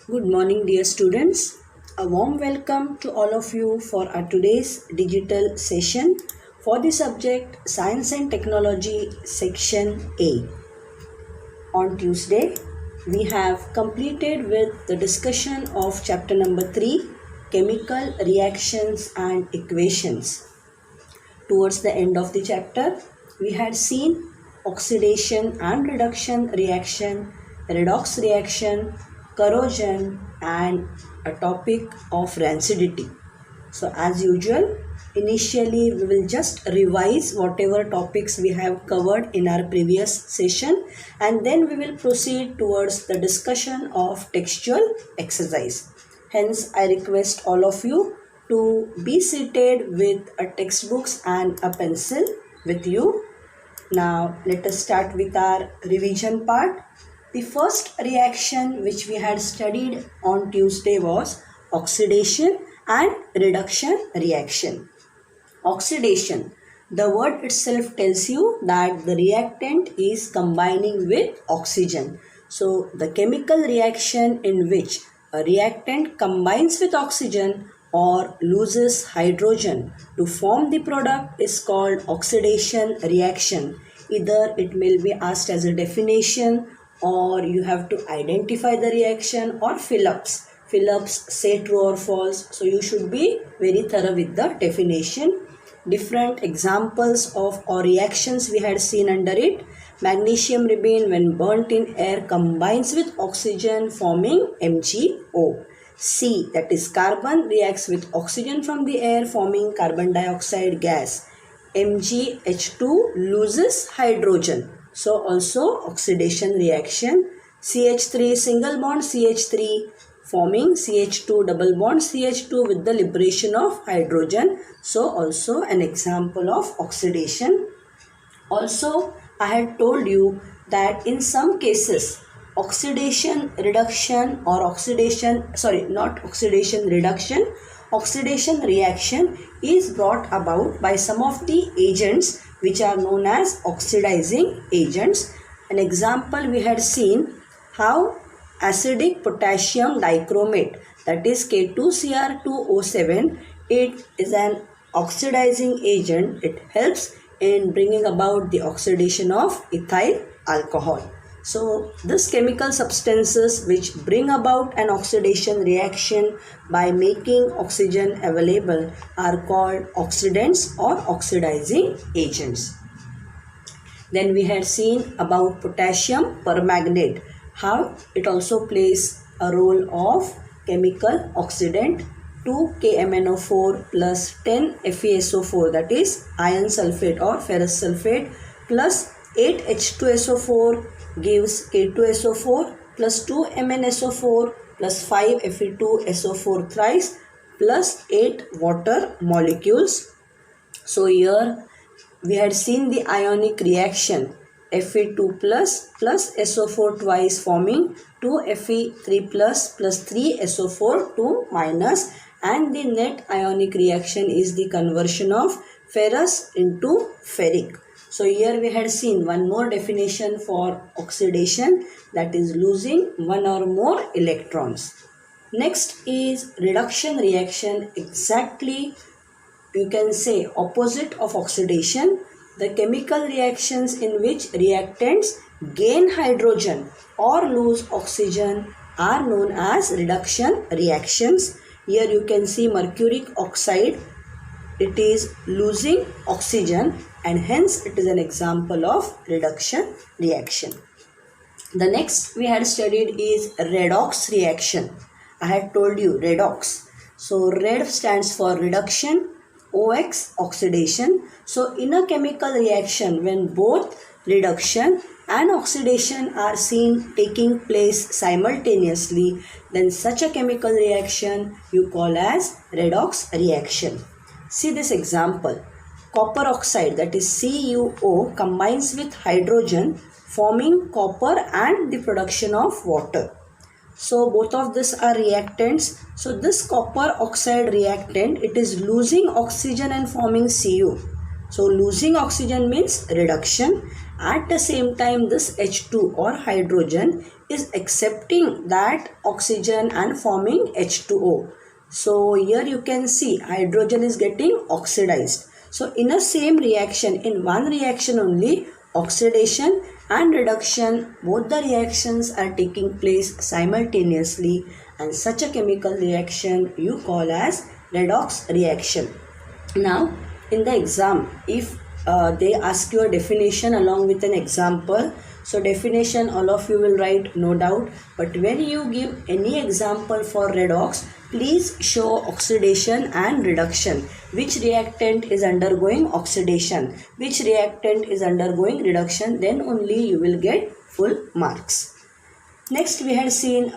Good morning, dear students. A warm welcome to all of you for our today's digital session for the subject Science and Technology Section A. On Tuesday, we have completed with the discussion of chapter number 3, Chemical Reactions and Equations. Towards the end of the chapter, we had seen oxidation and reduction reaction, redox reaction, corrosion, and a topic of rancidity. So as usual, initially we will just revise whatever topics we have covered in our previous session, and then we will proceed towards the discussion of textual exercise. Hence, I request all of you to be seated with a textbooks and a pencil with you. Now let us start with our revision part. The first reaction which we had studied on Tuesday was oxidation and reduction reaction. Oxidation. The word itself tells you that the reactant is combining with oxygen. So the chemical reaction in which a reactant combines with oxygen or loses hydrogen to form the product is called oxidation reaction. Either it may be asked as a definition, or you have to identify the reaction, or fill-ups. Fill-ups say true or false. So you should be very thorough with the definition. Different examples of or reactions we had seen under it. Magnesium ribene when burnt in air combines with oxygen forming MgO. C, that is carbon, reacts with oxygen from the air forming carbon dioxide gas. MgH2 loses hydrogen. So also oxidation reaction. CH3 single bond CH3 forming CH2 double bond CH2 with the liberation of hydrogen. So also an example of oxidation. Also, I had told you that in some cases oxidation reduction or oxidation reaction is brought about by some of the agents which are known as oxidizing agents. An example we had seen how acidic potassium dichromate, that is K2Cr2O7, it is an oxidizing agent. It helps in bringing about the oxidation of ethyl alcohol. So these chemical substances which bring about an oxidation reaction by making oxygen available are called oxidants or oxidizing agents. Then we had seen about potassium permanganate, how it also plays a role of chemical oxidant. 2KMnO4 plus 10FeSO4, that is iron sulfate or ferrous sulfate, plus 8H2SO4 gives K2SO4 plus 2MnSO4 plus 5Fe2SO4 thrice plus 8 water molecules. So here we had seen the ionic reaction Fe2 plus SO4 twice forming 2Fe3 plus 3SO4 2 minus, and the net ionic reaction is the conversion of ferrous into ferric. So here we had seen one more definition for oxidation, that is losing one or more electrons. Next is reduction reaction, exactly you can say opposite of oxidation. The chemical reactions in which reactants gain hydrogen or lose oxygen are known as reduction reactions. Here you can see mercuric oxide, it is losing oxygen, and hence it is an example of reduction reaction. The next we had studied is redox reaction. I had told you redox. So red stands for reduction, OX oxidation. So in a chemical reaction when both reduction and oxidation are seen taking place simultaneously, then such a chemical reaction you call as redox reaction. See this example. Copper oxide, that is CuO, combines with hydrogen forming copper and the production of water. So both of these are reactants. So this copper oxide reactant, it is losing oxygen and forming Cu. So losing oxygen means reduction. At the same time, this H2 or hydrogen is accepting that oxygen and forming H2O. So here you can see hydrogen is getting oxidized. So in a same reaction, in one reaction only, oxidation and reduction, both the reactions are taking place simultaneously, and such a chemical reaction you call as redox reaction. Now in the exam, if they ask you a definition along with an example, so definition all of you will write, no doubt, but when you give any example for redox, please show oxidation and reduction. Which reactant is undergoing oxidation, which reactant is undergoing reduction, then only you will get full marks. Next we had seen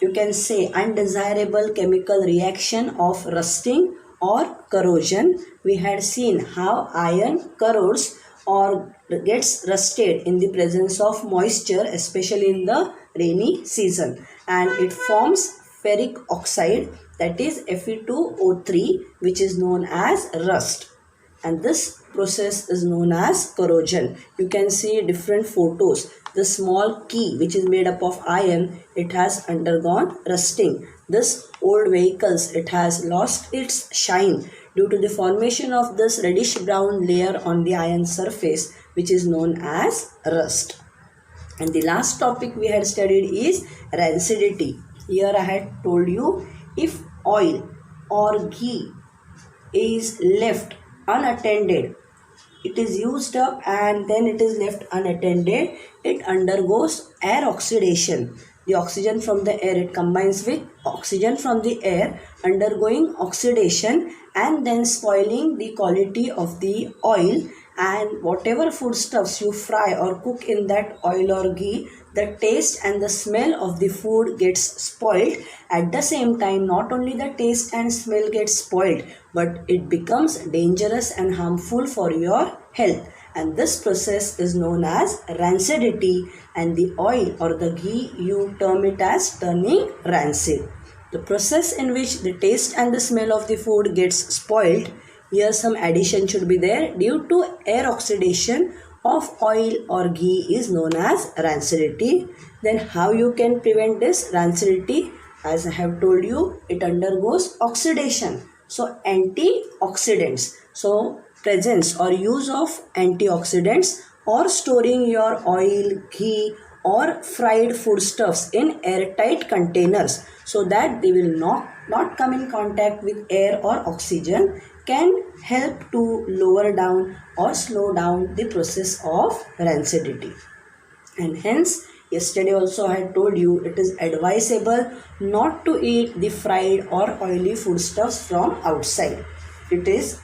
you can say undesirable chemical reaction of rusting or corrosion. We had seen how iron corrodes or gets rusted in the presence of moisture, especially in the rainy season, and it forms ferric oxide, that is Fe2O3, which is known as rust, and this process is known as corrosion. You can see different photos. The small key which is made up of iron, it has undergone rusting. This old vehicles, it has lost its shine due to the formation of this reddish brown layer on the iron surface, which is known as rust. And the last topic we had studied is rancidity. Here I had told you, if oil or ghee is left unattended, it is used up and then it is left unattended, it undergoes air oxidation. The oxygen from the air, it combines with oxygen from the air, undergoing oxidation and then spoiling the quality of the oil, and whatever foodstuffs you fry or cook in that oil or ghee, the taste and the smell of the food gets spoiled. At the same time, not only the taste and smell gets spoiled, but it becomes dangerous and harmful for your health. And this process is known as rancidity, and the oil or the ghee, you term it as turning rancid. The process in which the taste and the smell of the food gets spoiled, here some addition should be there, due to air oxidation of oil or ghee is known as rancidity. Then how you can prevent this rancidity? As I have told you, it undergoes oxidation. So antioxidants. So presence or use of antioxidants, or storing your oil, ghee or fried foodstuffs in airtight containers so that they will not come in contact with air or oxygen, can help to lower down or slow down the process of rancidity. And hence, yesterday also I had told you, it is advisable not to eat the fried or oily foodstuffs from outside. It is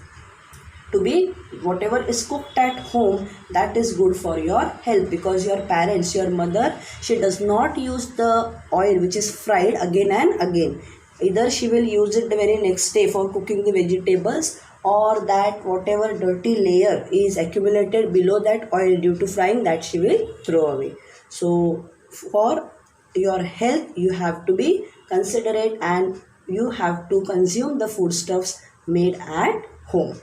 to be whatever is cooked at home, that is good for your health, because your parents, your mother, she does not use the oil which is fried again and again. Either she will use it the very next day for cooking the vegetables, or that whatever dirty layer is accumulated below that oil due to frying, that she will throw away. So for your health, you have to be considerate and you have to consume the foodstuffs made at home.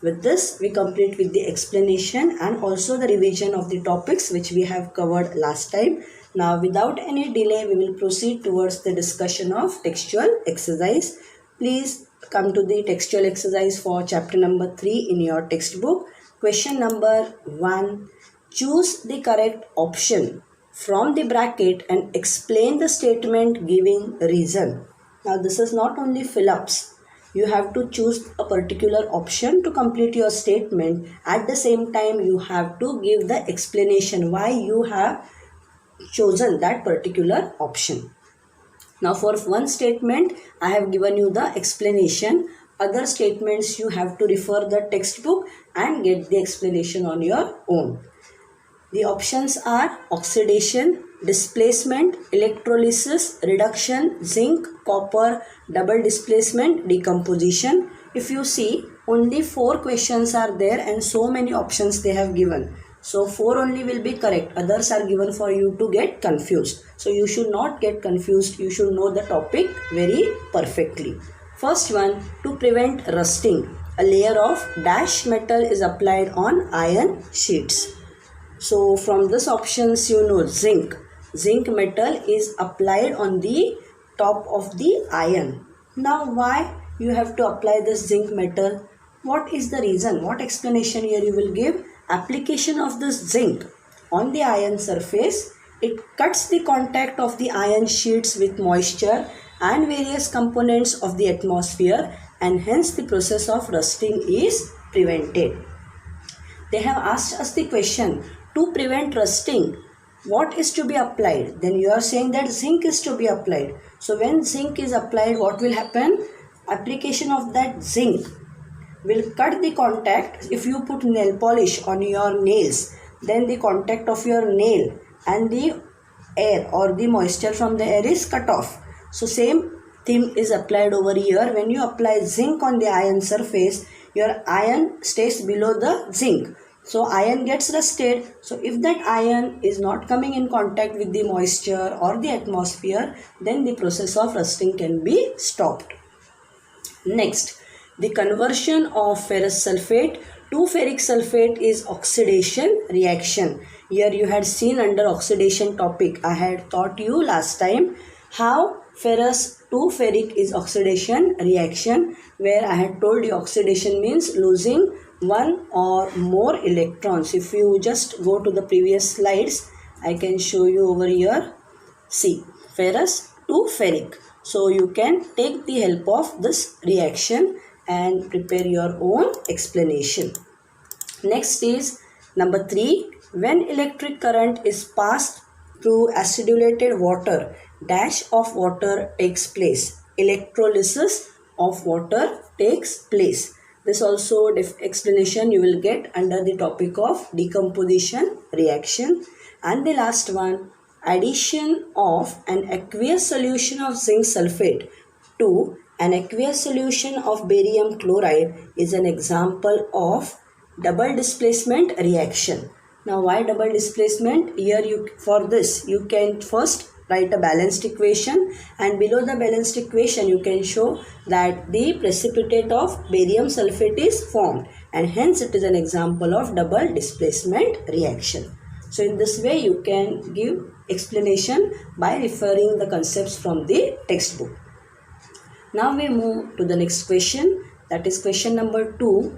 With this, we complete with the explanation and also the revision of the topics which we have covered last time. Now, without any delay, we will proceed towards the discussion of textual exercise. Please come to the textual exercise for chapter number 3 in your textbook. Question number 1. Choose the correct option from the bracket and explain the statement giving reason. Now, this is not only fill-ups. You have to choose a particular option to complete your statement. At the same time, you have to give the explanation why you have chosen that particular option. Now for one statement, I have given you the explanation. Other statements you have to refer the textbook and get the explanation on your own. The options are oxidation, displacement, electrolysis, reduction, zinc, copper, double displacement, decomposition. If you see, only 4 questions are there and so many options they have given. So 4 only will be correct. Others are given for you to get confused. So you should not get confused. You should know the topic very perfectly. First one, to prevent rusting, a layer of dash metal is applied on iron sheets. So from this options you know zinc. zinc metal is applied on the top of the iron. Now why you have to apply this zinc metal? What is the reason? What explanation here you will give? Application of this zinc on the iron surface, it cuts the contact of the iron sheets with moisture and various components of the atmosphere, and hence the process of rusting is prevented. They have asked us the question, to prevent rusting, what is to be applied? Then you are saying that zinc is to be applied. So when zinc is applied, what will happen? Application of that zinc will cut the contact. If you put nail polish on your nails, then the contact of your nail and the air or the moisture from the air is cut off. So same thing is applied over here. When you apply zinc on the iron surface, your iron stays below the zinc. So iron gets rusted. So if that iron is not coming in contact with the moisture or the atmosphere, then the process of rusting can be stopped. Next, the conversion of ferrous sulfate to ferric sulfate is oxidation reaction. Here you had seen under oxidation topic, I had taught you last time how ferrous to ferric is oxidation reaction, where I had told you oxidation means losing one or more electrons. If you just go to the previous slides, I can show you over here. See, ferrous to ferric. So you can take the help of this reaction and prepare your own explanation. Next is number 3. When electric current is passed through acidulated water, dash of water takes place. Electrolysis of water takes place. This also explanation you will get under the topic of decomposition reaction. And the last one, addition of an aqueous solution of zinc sulfate to an aqueous solution of barium chloride is an example of double displacement reaction. Now why double displacement? Here for this you can first write a balanced equation, and below the balanced equation you can show that the precipitate of barium sulfate is formed, and hence it is an example of double displacement reaction. So in this way you can give explanation by referring the concepts from the textbook. Now we move to the next question, that is question number 2.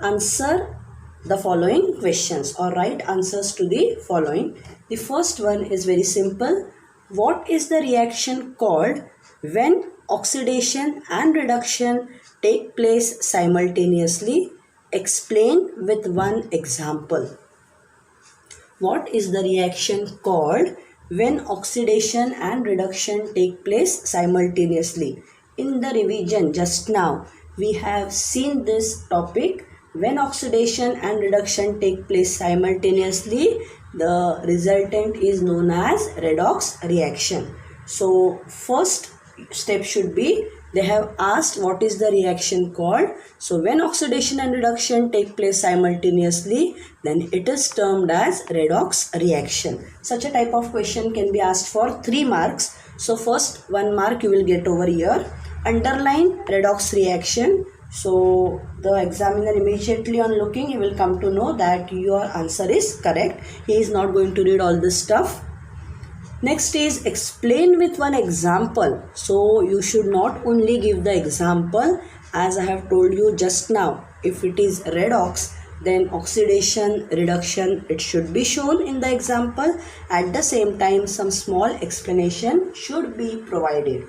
Answer the following questions or write answers to the following. The first one is very simple. What is the reaction called when oxidation and reduction take place simultaneously? Explain with one example. What is the reaction called when oxidation and reduction take place simultaneously? In the revision just now, we have seen this topic. When oxidation and reduction take place simultaneously, the resultant is known as redox reaction. So first step should be, they have asked what is the reaction called. So when oxidation and reduction take place simultaneously, then it is termed as redox reaction. Such a type of question can be asked for 3 marks. So first 1 mark you will get over here. Underline redox reaction. So the examiner immediately on looking, he will come to know that your answer is correct. He is not going to read all this stuff. Next is explain with one example. So you should not only give the example, as I have told you just now. If it is redox, then oxidation, reduction, it should be shown in the example. At the same time, some small explanation should be provided.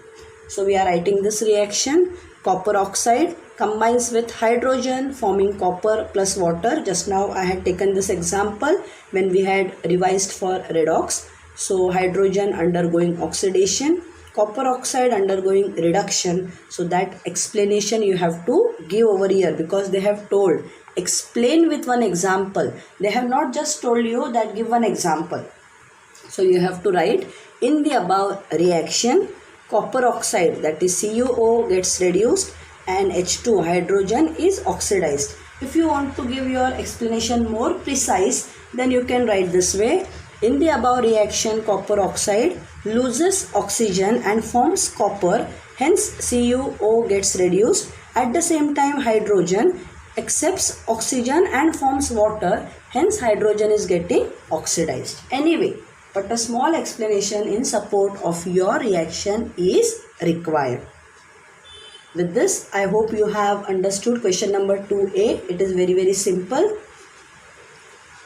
So we are writing this reaction. Copper oxide combines with hydrogen forming copper plus water. Just now I had taken this example when we had revised for redox. So hydrogen undergoing oxidation, copper oxide undergoing reduction. So that explanation you have to give over here, because they have told explain with one example. They have not just told you that give one example. So you have to write, in the above reaction, copper oxide, that is CuO, gets reduced and H2 hydrogen is oxidized. If you want to give your explanation more precise, then you can write this way. In the above reaction, copper oxide loses oxygen and forms copper, hence CuO gets reduced. At the same time, hydrogen accepts oxygen and forms water, hence hydrogen is getting oxidized. Anyway, but a small explanation in support of your reaction is required. With this, I hope you have understood question number 2a. It is very simple.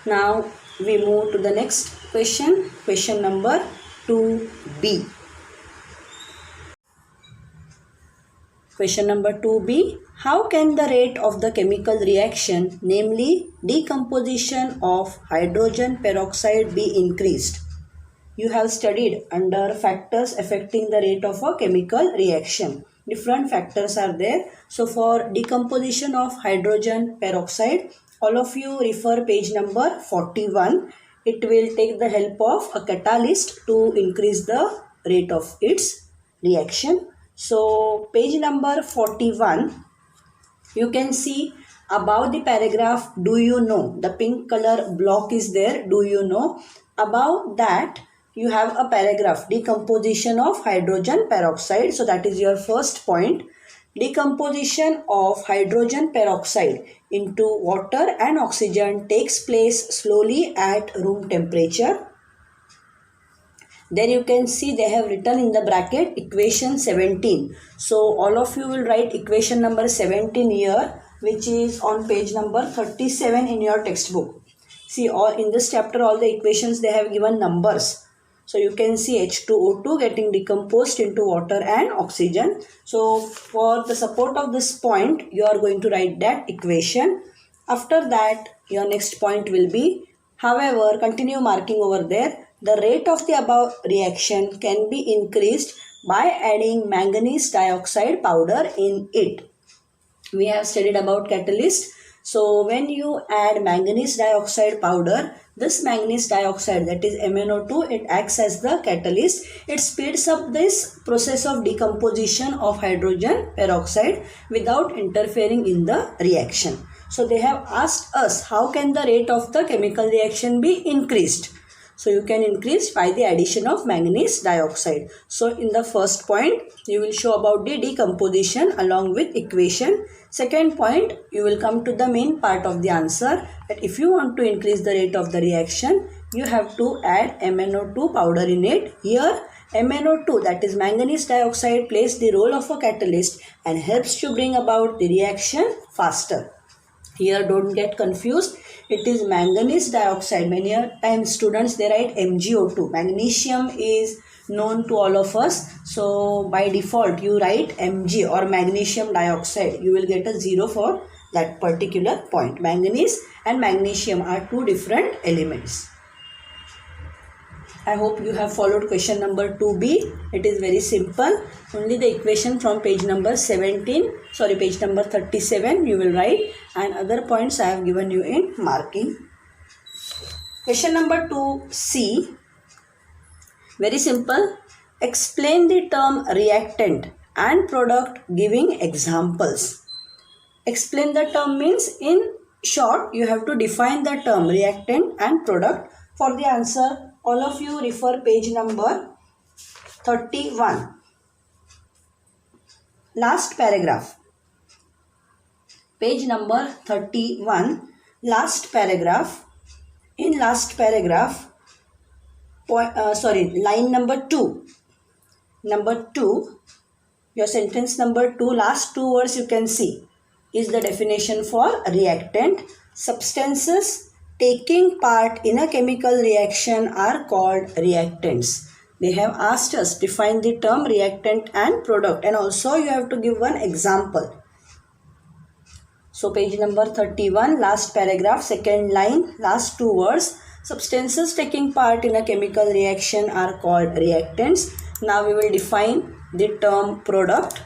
Now we move to the next question number 2b. Question number 2b. How can the rate of the chemical reaction, namely decomposition of hydrogen peroxide, be increased? You have studied under factors affecting the rate of a chemical reaction. Different factors are there. So for decomposition of hydrogen peroxide, all of you refer page number 41. It will take the help of a catalyst to increase the rate of its reaction. So page number 41, you can see above the paragraph, do you know? The pink color block is there, do you know? Above that, you have a paragraph, decomposition of hydrogen peroxide. So that is your first point. Decomposition of hydrogen peroxide into water and oxygen takes place slowly at room temperature. There you can see they have written in the bracket equation 17. So all of you will write equation number 17 here, which is on page number 37 in your textbook. See, all in this chapter all the equations they have given numbers. So you can see H2O2 getting decomposed into water and oxygen. So for the support of this point, you are going to write that equation. After that, your next point will be, however, continue marking over there. The rate of the above reaction can be increased by adding manganese dioxide powder in it. We have studied about catalyst. So when you add manganese dioxide powder, this manganese dioxide, that is MnO2, it acts as the catalyst. It speeds up this process of decomposition of hydrogen peroxide without interfering in the reaction. So they have asked us, how can the rate of the chemical reaction be increased? So you can increase by the addition of manganese dioxide. So in the first point, you will show about the decomposition along with equation. Second point, you will come to the main part of the answer, that if you want to increase the rate of the reaction, you have to add MnO2 powder in it. Here MnO2, that is manganese dioxide, plays the role of a catalyst and helps to bring about the reaction faster. Here don't get confused, it is manganese dioxide. Many times students they write MgO2. Magnesium is known to all of us, so by default you write Mg or magnesium dioxide. You will get a 0 for that particular point. Manganese and magnesium are two different elements. I hope you have followed question number 2b. It is very simple. Only the equation from page number 37 you will write, and other points I have given you in marking. Question number 2c. Very simple. Explain the term reactant and product giving examples. Explain the term means, in short, you have to define the term reactant and product. For the answer, all of you refer page number 31. Last paragraph. Page number 31. Last paragraph. In last paragraph, line number 2. Number 2, your sentence number 2, last two words you can see is the definition for reactant. Substances taking part in a chemical reaction are called reactants. They have asked us define the term reactant and product, and also you have to give one example. So page number 31, last paragraph, second line, last two words. Substances taking part in a chemical reaction are called reactants. Now we will define the term product.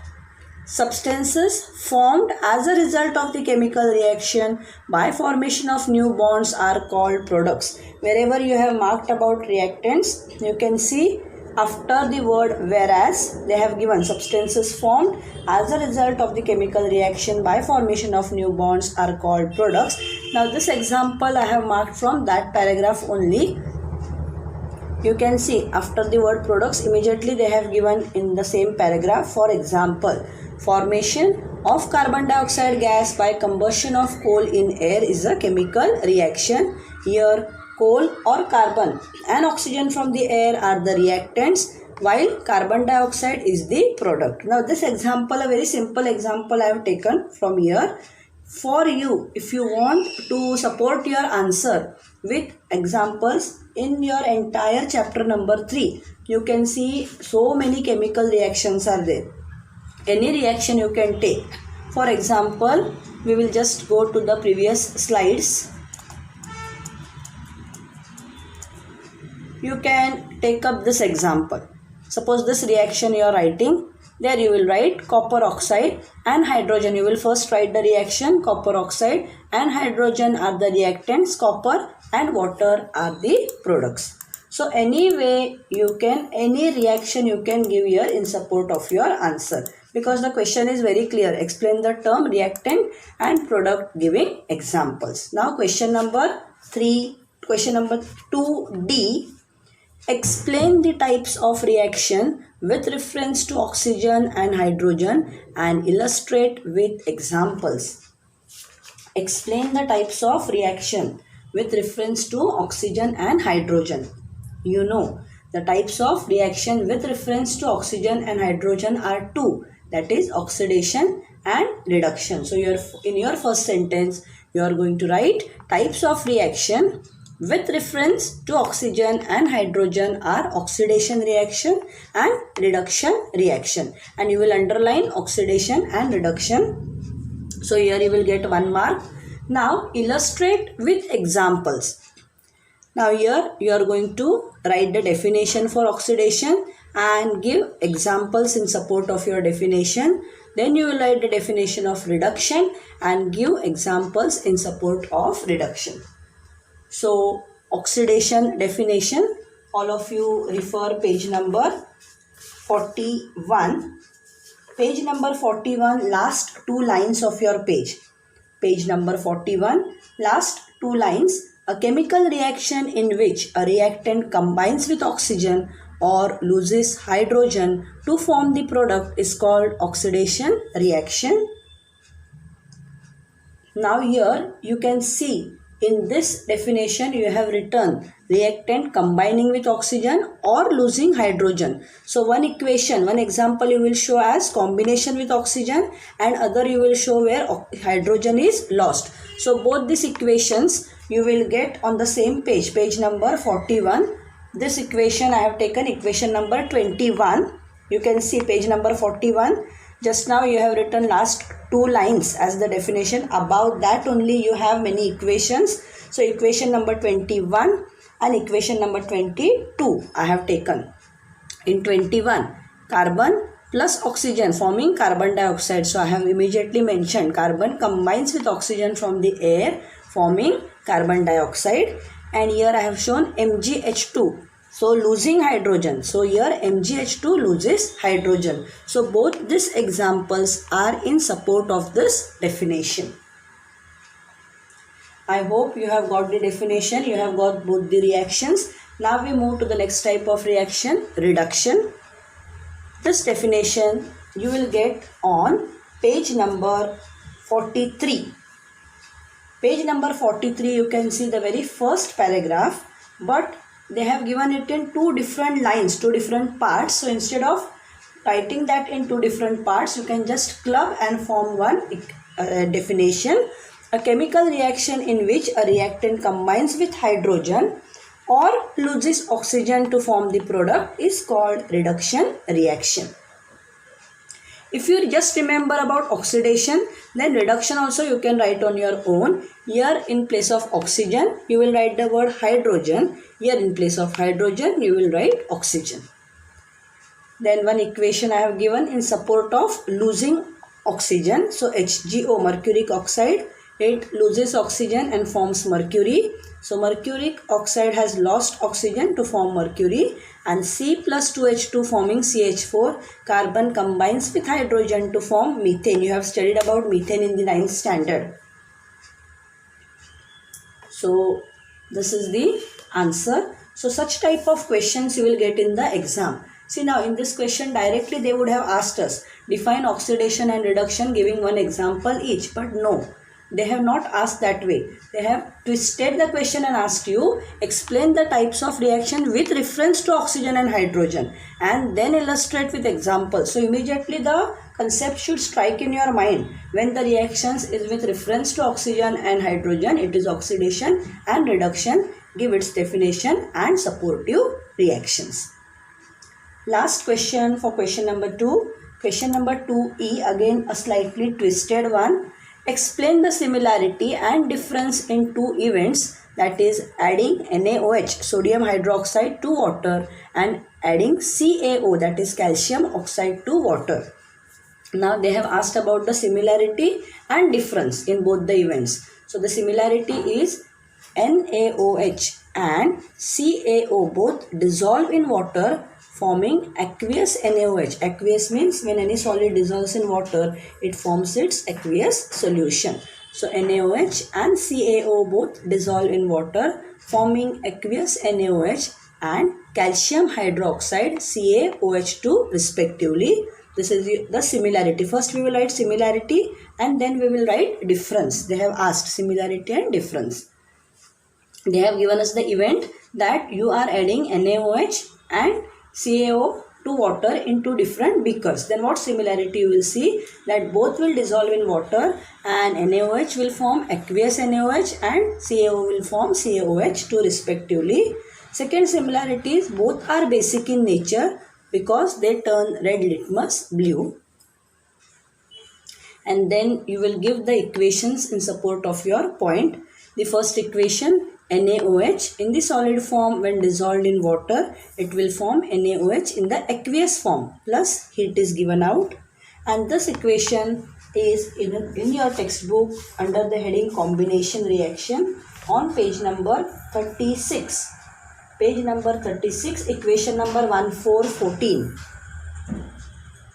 Substances formed as a result of the chemical reaction by formation of new bonds are called products. Wherever you have marked about reactants, you can see after the word whereas they have given substances formed as a result of the chemical reaction by formation of new bonds are called products. Now this example I have marked from that paragraph only. You can see after the word products, immediately they have given in the same paragraph. For example, formation of carbon dioxide gas by combustion of coal in air is a chemical reaction. Here coal or carbon and oxygen from the air are the reactants, while carbon dioxide is the product. Now this example, a very simple example I have taken from here. For you, if you want to support your answer with examples in your entire chapter number 3, you can see so many chemical reactions are there. Any reaction you can take. For example, we will just go to the previous slides. You can take up this example. Suppose this reaction you are writing. There you will write copper oxide and hydrogen. You will first write the reaction. Copper oxide and hydrogen are the reactants. Copper and water are the products. So any reaction you can give here in support of your answer. Because the question is very clear. Explain the term reactant and product giving examples. Now question number 2D. Explain the types of reaction with reference to oxygen and hydrogen and illustrate with examples. Explain the types of reaction with reference to oxygen and hydrogen. You know, the types of reaction with reference to oxygen and hydrogen are two. That is oxidation and reduction. So in your first sentence, you are going to write types of reaction with reference to oxygen and hydrogen are oxidation reaction and reduction reaction. And you will underline oxidation and reduction. So here you will get 1 mark. Now illustrate with examples. Now here you are going to write the definition for oxidation and give examples in support of your definition. Then you will write the definition of reduction and give examples in support of reduction. So oxidation definition, all of you refer page number 41. Page number 41, last 2 lines of your page. Page number 41, last 2 lines. A chemical reaction in which a reactant combines with oxygen or loses hydrogen to form the product is called oxidation reaction. Now here you can see in this definition you have written reactant combining with oxygen or losing hydrogen. So one example you will show as combination with oxygen and other you will show where hydrogen is lost. So both these equations you will get on the same page, page number 41. This equation I have taken equation number 21. You can see page number 41. Just now you have written last 2 lines as the definition. About that only you have many equations. So equation number 21 and equation number 22 I have taken. In 21, carbon plus oxygen forming carbon dioxide. So I have immediately mentioned carbon combines with oxygen from the air forming carbon dioxide. And here I have shown MgH2. So losing hydrogen. So here MgH2 loses hydrogen. So both these examples are in support of this definition. I hope you have got the definition. You have got both the reactions. Now we move to the next type of reaction, reduction. This definition you will get on page number 43. Page number 43 you can see the very first paragraph, but they have given it in 2 different lines, 2 different parts. So instead of writing that in 2 different parts, you can just club and form one definition. A chemical reaction in which a reactant combines with hydrogen or loses oxygen to form the product is called reduction reaction. If you just remember about oxidation, then reduction also you can write on your own. Here in place of oxygen, you will write the word hydrogen. Here in place of hydrogen, you will write oxygen. Then one equation I have given in support of losing oxygen. So HgO, mercuric oxide, it loses oxygen and forms mercury. So mercuric oxide has lost oxygen to form mercury, and C plus 2H2 forming CH4. Carbon combines with hydrogen to form methane. You have studied about methane in the 9th standard. So this is the answer. So such type of questions you will get in the exam. See, now in this question directly they would have asked us define oxidation and reduction giving one example each, but no. they have not asked that way. They have twisted the question and asked you, explain the types of reaction with reference to oxygen and hydrogen and then illustrate with examples. So immediately the concept should strike in your mind. When the reactions is with reference to oxygen and hydrogen, it is oxidation and reduction. Give its definition and supportive reactions. Last question for question number 2. Question number 2E, again a slightly twisted one. Explain the similarity and difference in two events, that is adding NaOH, sodium hydroxide, to water and adding CaO, that is calcium oxide, to water. Now they have asked about the similarity and difference in both the events. So the similarity is NaOH and CaO both dissolve in water, forming aqueous NaOH. Aqueous means when any solid dissolves in water, it forms its aqueous solution. So NaOH and CaO both dissolve in water, forming aqueous NaOH and calcium hydroxide CaOH2 respectively. This is the similarity. First we will write similarity and then we will write difference. They have asked similarity and difference. They have given us the event that you are adding NaOH and CaO to water into different beakers. Then what similarity you will see? That both will dissolve in water and NaOH will form aqueous NaOH and CaO will form CaOH2 respectively. Second similarity is both are basic in nature because they turn red litmus blue. And then you will give the equations in support of your point. The first equation, NaOH in the solid form when dissolved in water, it will form NaOH in the aqueous form, plus heat is given out. And this equation is in your textbook under the heading combination reaction on page number 36. Page number 36, equation number 1414.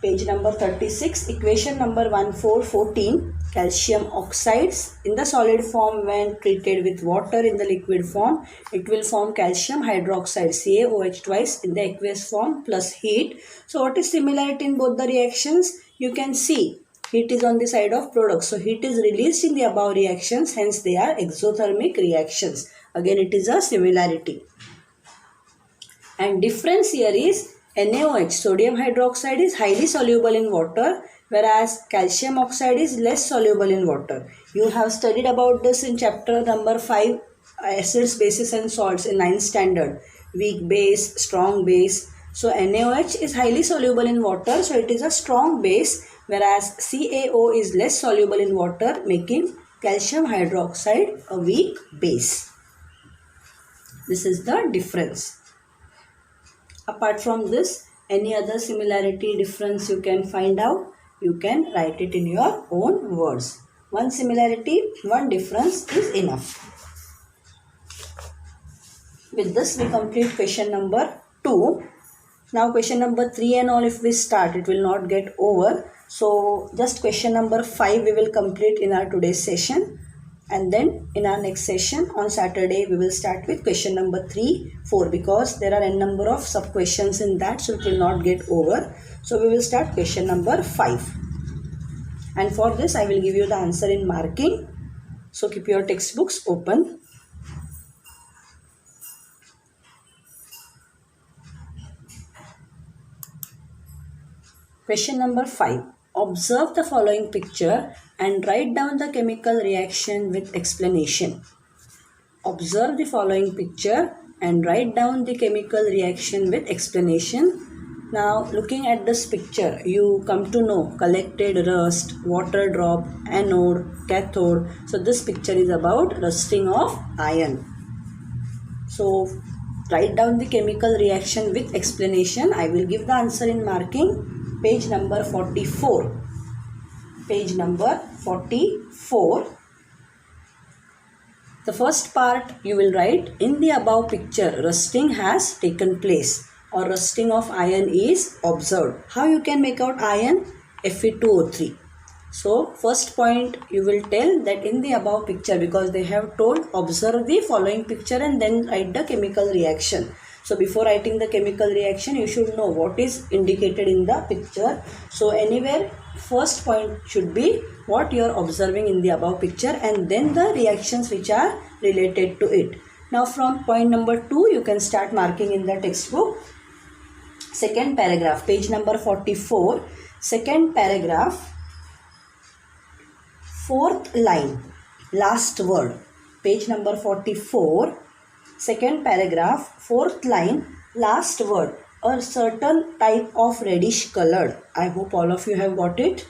Page number 36, equation number 1414. Calcium oxides in the solid form when treated with water in the liquid form, it will form calcium hydroxide CaOH twice in the aqueous form plus heat. So what is similarity in both the reactions? You can see heat is on the side of product. So heat is released in the above reactions, hence they are exothermic reactions. Again it is a similarity. And difference here is NaOH, sodium hydroxide, is highly soluble in water, whereas calcium oxide is less soluble in water. You have studied about this in chapter number 5, acids, bases and salts in 9th standard. Weak base, strong base. So NaOH is highly soluble in water, so it is a strong base, whereas CaO is less soluble in water, making calcium hydroxide a weak base. This is the difference. Apart from this, any other similarity, difference you can find out, you can write it in your own words. One similarity, one difference is enough. With this we complete question number 2. Now question number 3 and all, if we start, it will not get over. So just question number 5 we will complete in our today's session. And then in our next session on Saturday, we will start with question number 3, 4, because there are a number of sub questions in that, so it will not get over. So we will start question number 5. And for this, I will give you the answer in marking. So keep your textbooks open. Question number 5. Observe the following picture and write down the chemical reaction with explanation. Observe the following picture and write down the chemical reaction with explanation. Now looking at this picture, you come to know collected rust, water drop, anode, cathode. So this picture is about rusting of iron. So write down the chemical reaction with explanation. I will give the answer in marking. Page number 44. Page number 44. The first part you will write, in the above picture rusting has taken place or rusting of iron is observed. How you can make out iron? Fe2O3. So first point you will tell that in the above picture, because they have told observe the following picture and then write the chemical reaction. So before writing the chemical reaction, you should know what is indicated in the picture. So anywhere first point should be what you are observing in the above picture, and then the reactions which are related to it. Now from point number 2, you can start marking in the textbook. Second paragraph, page number 44, second paragraph, fourth line, last word, page number 44, second paragraph, fourth line, last word, a certain type of reddish colored. I hope all of you have got it.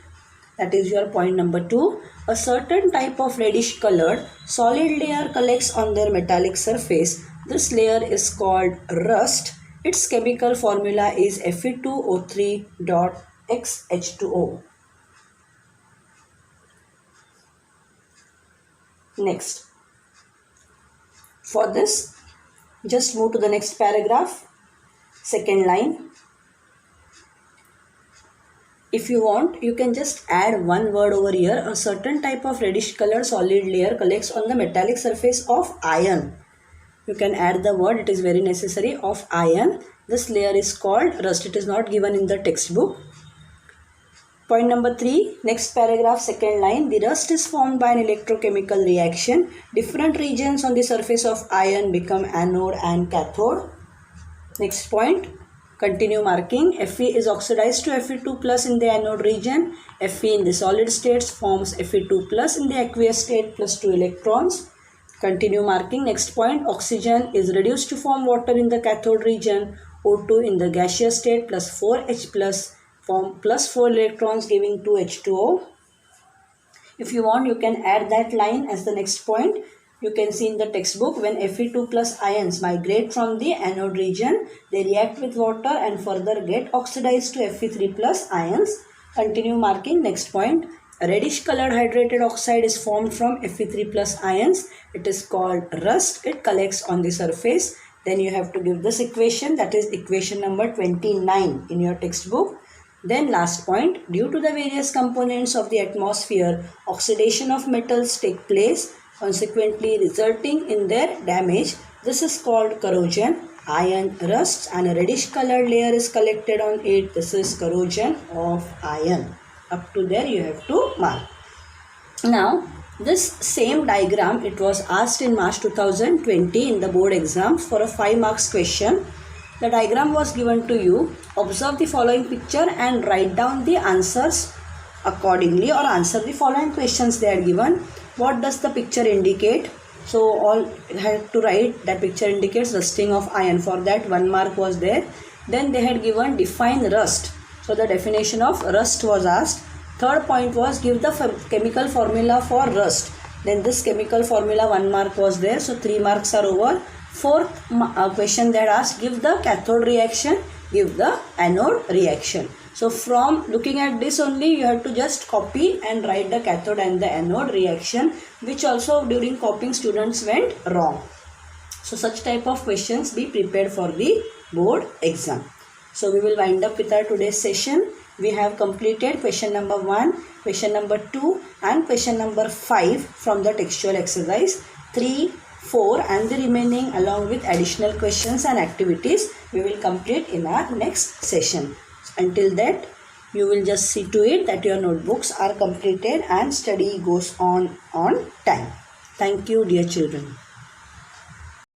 That is your point number 2. A certain type of reddish colored solid layer collects on their metallic surface. This layer is called rust. Its chemical formula is Fe2O3.XH2O. Next. For this, just move to the next paragraph, second line. If you want, you can just add one word over here. A certain type of reddish colored solid layer collects on the metallic surface of iron. You can add the word, it is very necessary, of iron. This layer is called rust. It is not given in the textbook. Point number 3, next paragraph, second line. The rust is formed by an electrochemical reaction. Different regions on the surface of iron become anode and cathode. Next point. Continue marking. Fe is oxidized to Fe2 plus in the anode region. Fe in the solid states forms Fe2 plus in the aqueous state plus 2 electrons. Continue marking. Next point. Oxygen is reduced to form water in the cathode region. O2 in the gaseous state plus 4H plus form plus 4 electrons giving 2 H2O. If you want, you can add that line as the next point. You can see in the textbook, when Fe2 plus ions migrate from the anode region, they react with water and further get oxidized to Fe3 plus ions. Continue marking. Next point. A reddish colored hydrated oxide is formed from Fe3 plus ions. It is called rust. It collects on the surface. Then you have to give this equation, that is equation number 29 in your textbook. Then last point, due to the various components of the atmosphere, oxidation of metals take place, consequently resulting in their damage. This is called corrosion. Iron rusts and a reddish colored layer is collected on it. This is corrosion of iron. Up to there you have to mark. Now this same diagram, it was asked in March 2020 in the board exams for a 5 marks question. The diagram was given to you. Observe the following picture and write down the answers accordingly, or answer the following questions they are given. What does the picture indicate? So all had to write that picture indicates rusting of iron. For that 1 mark was there. Then they had given define rust. So the definition of rust was asked. Third point was give the chemical formula for rust. Then this chemical formula 1 mark was there. So 3 marks are over. Fourth question that asked give the cathode reaction, give the anode reaction. So from looking at this only, you have to just copy and write the cathode and the anode reaction, which also during copying students went wrong. So such type of questions be prepared for the board exam. So we will wind up with our today's session. We have completed question number 1, question number 2 and question number 5 from the textual exercise. 3, 4 and the remaining along with additional questions and activities we will complete in our next session. Until that, you will just see to it that your notebooks are completed and study goes on time. Thank you, dear children.